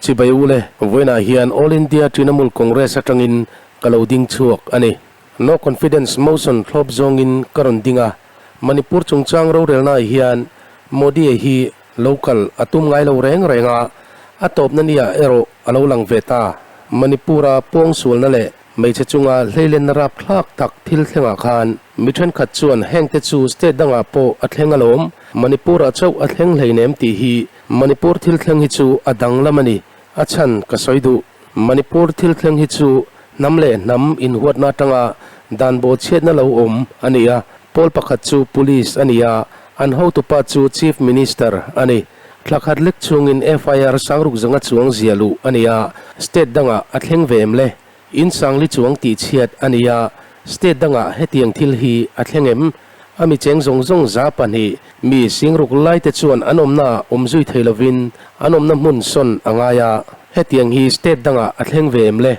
chibayule voina hian All India Trinamool Congress atangin kaloding chuak ani no confidence motion thlop zongin karondinga Manipur chungchang ro relna hian Modi hi local atum ngai lo reng renga atop nania ero alo lang veta Manipura pong sulna le meiche chunga hleilen rap thlak tak thil thlenga khan mithen khat chuan hengte chu state danga po athlengalom Manipura chau athleng hleinem ti hi Manipur thil thleng hi chu adang lamani achan kasoidu Manipur thil thleng hi chu namle nam in huatna tanga danbo chetna lo om ania pol pakhat chu police ania an ho to pa chu chief minister ani thlakhat lek chungin FIR sangruk zanga chuang zialu ania state danga athleng vemle in sangli chuang ti chiat ania state danga hetiang thil hi athlengem ami cheng zong zong za pani mi singruk lai te chuan anomna omzui theilovin anomna mun son angaya hetiang hi state danga athleng vemle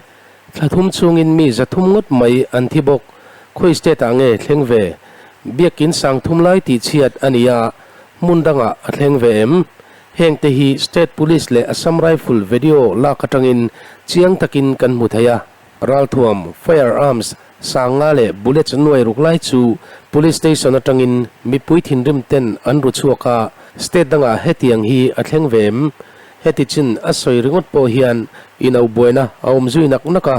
thlathum chungin mi zathum ngot mai anthibok khoi state ange thlengve biakin sangthum lai ti chiat ania mundanga athleng vem hengte hi state police le Assam rifle video la katangin chiang takin kan muthaya ralthuam firearms sanga le bullets nuai ruklai chu police station atangin mipui thinrim ten anru chuaka state danga hetiang hi athleng vem hetichin asoi ringot po hian inau boina aum zui naknaka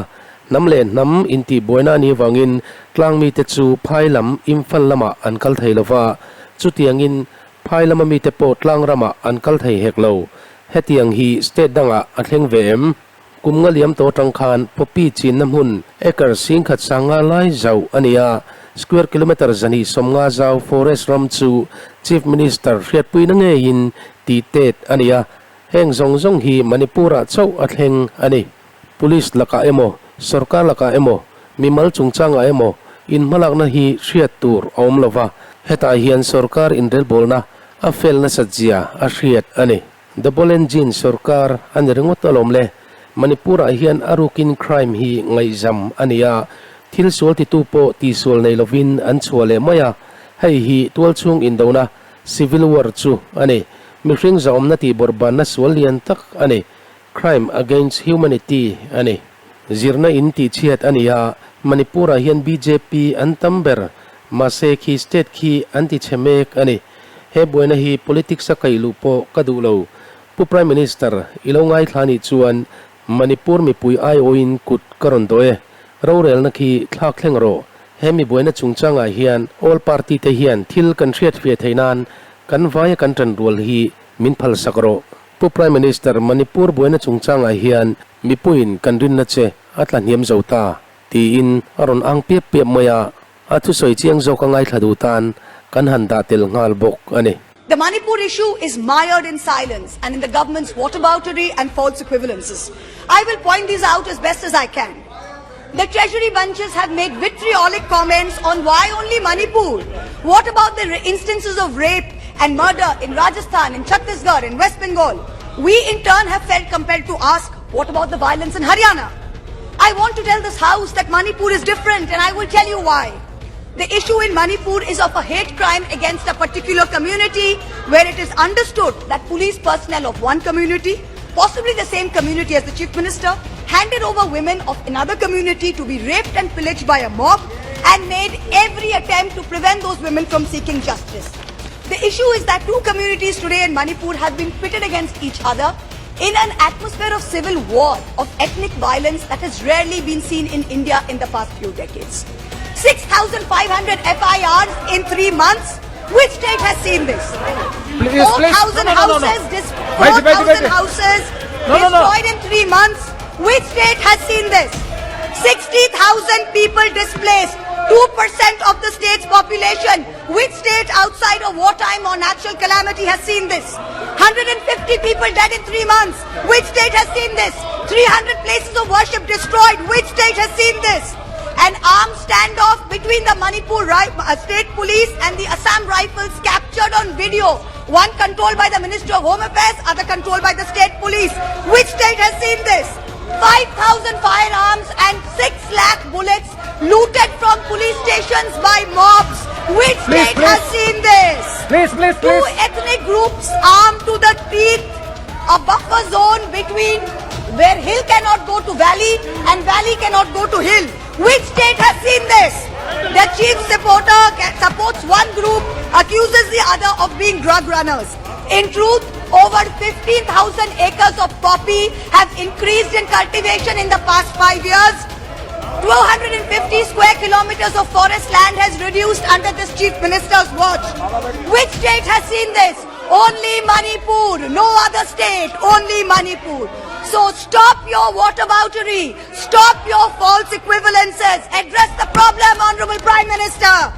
namle nam inti boina ni wangin tlangmi te chu phailam imphal lama ankal theilova chutiangin phailama mi te po tlangrama ankal thei heklo hetiang hi state danga athleng vem kumngaliam to tangkhan popi chin namhun ekar singkhat sanga lai zau ania square kilometer zani somnga zau forest ram chu chief minister riat pui na nge in ti tet ania heng zong zong hi Manipura chau athleng ani police laka emo sarkar laka emo mimal chungchanga emo in malakna hi riat tur om lova heta hian sarkar in rel bolna a fel na sajia a riat ani double engine sarkar an ringot alomle Manipura hian arukin crime hi ngai jam ania thil sol ti tu po ti sol nei lovin an chuale maya hei hi tual chung in dona civil war chu ani mihring zaom na ti borban na sol lian tak ani crime against humanity ani zirna in ti chiat ania Manipura hian BJP an tamber mase khi state khi anti chemek ani he boina hi politics a kailu po kadulo pu prime minister ilongai thlani chuan Manipur mi pui ai oin kut karondoe rorel na khi thlak thlengro hemi boina chungchanga hian all party te hian thil kan riat fe theinan kan vai kan tran rol hi min phal sakro pu prime minister Manipur boina chungchanga hian mi puin kan rin na che atla niam zauta ti in aron ang piep piep moya athu soi chiang zo ka ngai thadu tan kan handa tel ngal bok ani. The Manipur issue is mired in silence and in the government's whataboutery and false equivalences. I will point these out as best as I can. The treasury bunches have made vitriolic comments on why only Manipur. What about the instances of rape and murder in Rajasthan, in Chhattisgarh, in West Bengal? We in turn have felt compelled to ask, what about the violence in Haryana? I want to tell this house that Manipur is different, and I will tell you why. The issue in Manipur is of a hate crime against a particular community where it is understood that police personnel of one community, possibly the same community as the chief minister, handed over women of another community to be raped and pillaged by a mob and made every attempt to prevent those women from seeking justice. The issue is that two communities today in Manipur have been pitted against each other in an atmosphere of civil war, of ethnic violence that has rarely been seen in India in the past few decades. 6,500 FIRs in 3 months. Which state has seen this? 4,000 houses, 4,000 houses destroyed in 3 months. Which state has seen this? 60,000 people displaced, 2% of the state's population. Which state outside of wartime or natural calamity has seen this? 150 people dead in 3 months. Which state has seen this? 300 places of worship destroyed. Which state has seen this? An armed standoff between the Manipur state police and the Assam rifles captured on video. One controlled by the Ministry of Home Affairs, other controlled by the state police. Which state has seen this? 5,000 firearms and 6 lakh bullets looted from police stations by mobs. Which state has seen this? Please. Two ethnic groups armed to the teeth a buffer zone between where hill cannot go to valley and valley cannot go to hill. Which state has seen this? The chief supporter supports one group, accuses the other of being drug runners. In truth, over 15,000 acres of poppy have increased in cultivation in the past 5 years. 250 square kilometers of forest land has reduced under this chief minister's watch. Which state has seen this? Only Manipur, no other state, only Manipur. So stop your whataboutery, stop your false equivalences, address the problem, Honorable Prime Minister.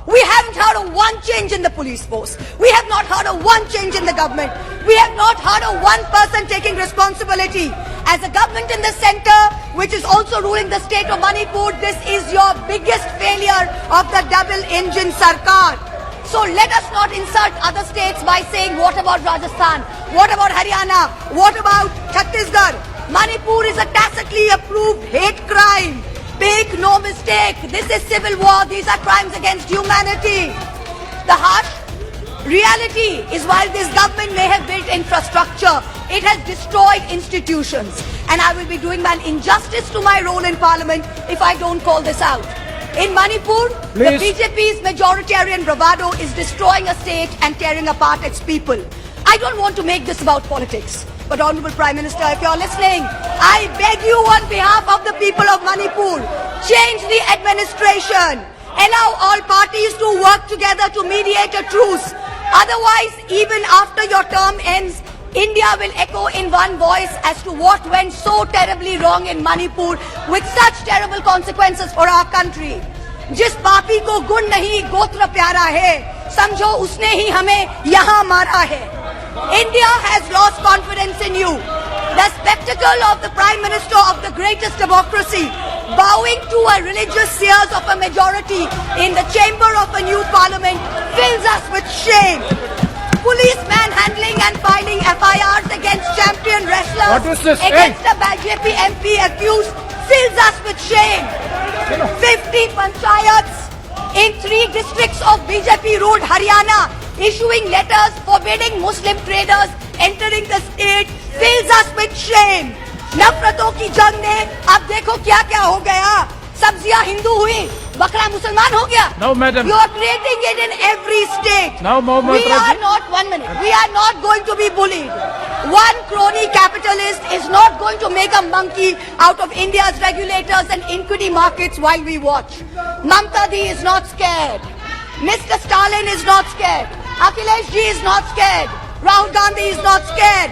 We haven't heard of one change in the police force. We have not heard of one change in the government. We have not heard of one person taking responsibility. As a government in the center, which is also ruling the state of Manipur, this is your biggest failure of the double-engine Sarkar. So let us not insult other states by saying, what about Rajasthan? What about Haryana? What about Chhattisgarh? Manipur is a tacitly approved hate crime. Make no mistake, this is civil war. These are crimes against humanity. The harsh reality is while this government may have built infrastructure, it has destroyed institutions. And I will be doing an injustice to my role in parliament if I don't call this out. In Manipur, the BJP's majoritarian bravado is destroying a state and tearing apart its people. I don't want to make this about politics. But Honorable Prime Minister, if you're listening, I beg you on behalf of the people of Manipur, change the administration. Allow all parties to work together to mediate a truce. Otherwise, even after your term ends, India will echo in one voice as to what went so terribly wrong in Manipur with such terrible consequences for our country. जिस पापी को गुण नहीं गोत्र प्यारा है, समझो उसने ही हमें यहाँ मारा है. India has lost confidence in you. The spectacle of the Prime Minister of the greatest democracy bowing to a religious seers of a majority in the chamber of a new parliament fills us with shame. Police manhandling and filing FIRs against champion wrestlers against a BJP MP accused fills us with shame. 50 panchayats in 3 districts of BJP-ruled Haryana issuing letters forbidding Muslim traders entering the state fills us with shame. नफरतों की जंग ने अब देखो क्या क्या हो गया. सब्जियां हिंदू हुई, बकरा मुसलमान हो गया. No, madam. You are creating it in every state. Now, Mohammed we are not, 1 minute, we are not going to be bullied. One crony capitalist is not going to make a monkey out of India's regulators and equity markets while we watch. Mamta Di is not scared. Mr. Stalin is not scared. Akhilesh Ji is not scared. Rahul Gandhi is not scared.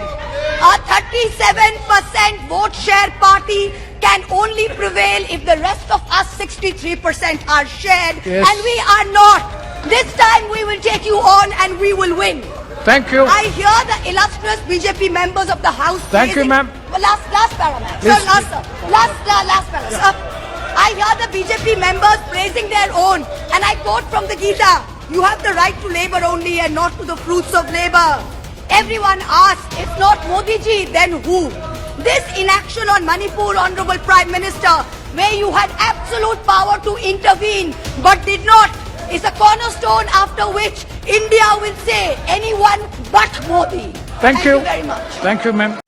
A 37% vote share party can only prevail if the rest of us 63% are shared. Yes. And we are not. This time we will take you on and we will win. Thank you. I hear the illustrious BJP members of the House. Thank you, ma'am. Last para, ma'am. Sir, last para, sir. I hear the BJP members praising their own, and I quote from the Gita, you have the right to labor only and not to the fruits of labor. Everyone asks, if not Modi ji, then who? This inaction on Manipur, Honorable Prime Minister, where you had absolute power to intervene but did not, is a cornerstone after which India will say anyone but Modi. Thank you very much. Thank you, ma'am.